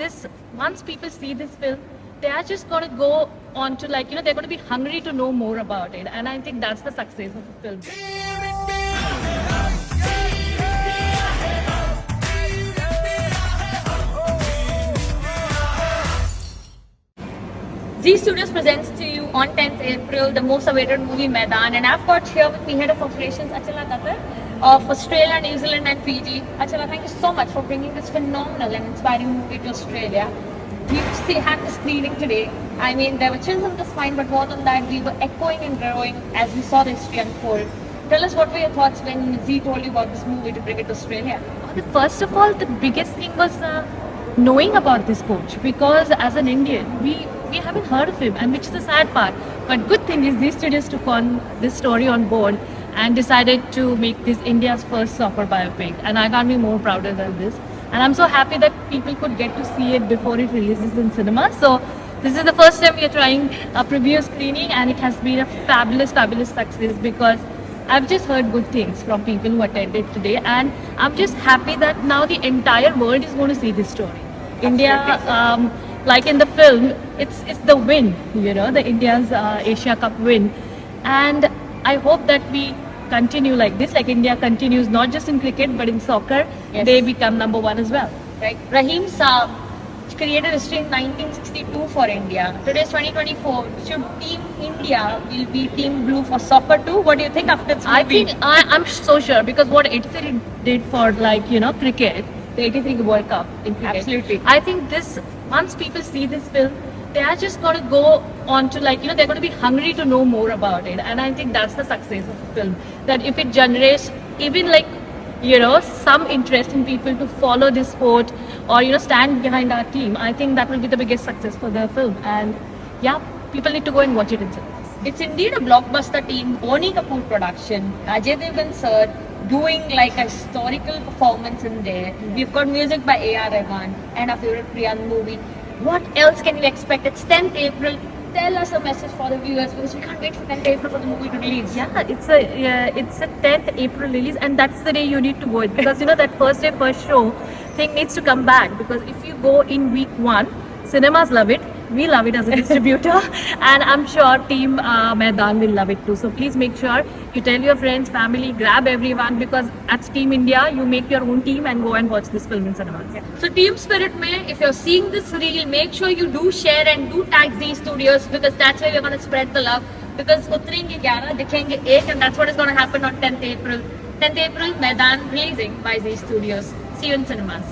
this, once people see this film, they are just going to go on to they're going to be hungry to know more about it. And I think that's the success of the film. Zee Studios presents to you on 10th April the most awaited movie Maidan, and I've got here with me Head of Operations Achala Katar of Australia, New Zealand and Fiji. Achala, thank you so much for bringing this phenomenal and inspiring movie to Australia. We had the screening today. I mean, there were chills on the spine, but more than that, we were echoing and growing as we saw the history unfold. Tell us, what were your thoughts when Zee told you about this movie to bring it to Australia? First of all, the biggest thing was knowing about this coach, because as an Indian, we haven't heard of him, and which is the sad part. But good thing is these studios took on this story on board and decided to make this India's first soccer biopic, and I can't be more prouder than this. And I'm so happy that people could get to see it before it releases in cinema. So this is the first time we are trying a preview screening, and it has been a fabulous success, because I've just heard good things from people who attended today, and I'm just happy that now the entire world is going to see this story. India, like in the film, it's the win, the India's Asia Cup win, and I hope that we continue like this, like India continues not just in cricket but in soccer. Yes. They become number one as well. Right. Raheem Saab created history in 1962 for India. Today is 2024. Should Team India will be Team Blue for soccer too? What do you think after this movie? I'm so sure, because what 83 did for cricket, the 83 World Cup in cricket. Absolutely. I think this, once people see this film, they are just going to go on to they're going to be hungry to know more about it. And I think that's the success of the film. That if it generates even some interest in people to follow this sport, or stand behind our team, I think that will be the biggest success for the film. And yeah, people need to go and watch it in cinemas. It's indeed a blockbuster team, Bonnie Kapoor production, Ajay Devgan sir doing a historical performance in there. We've got music by A.R. Rahman and our favorite Priyan movie. What else can you expect? It's 10th April. Tell us a message for the viewers, because we can't wait for 10th April for the movie to release. Yeah, it's a 10th April release, and that's the day you need to go, because that first day first show thing needs to come back, because if you go in week 1, cinemas love it, we love it as a distributor, and I'm sure Team Maidan will love it too. So please make sure you tell your friends, family, grab everyone, because at Team India you make your own team and go and watch this film in cinemas. Yeah. So Team Spirit mein, if you're seeing this reel, make sure you do share and do tag Zee Studios, because that's where we're going to spread the love. Because utrenge 11, dikhenge 1, and that's what is going to happen on 10th April. 10th April, Maidan releasing by Zee Studios. See you in cinemas.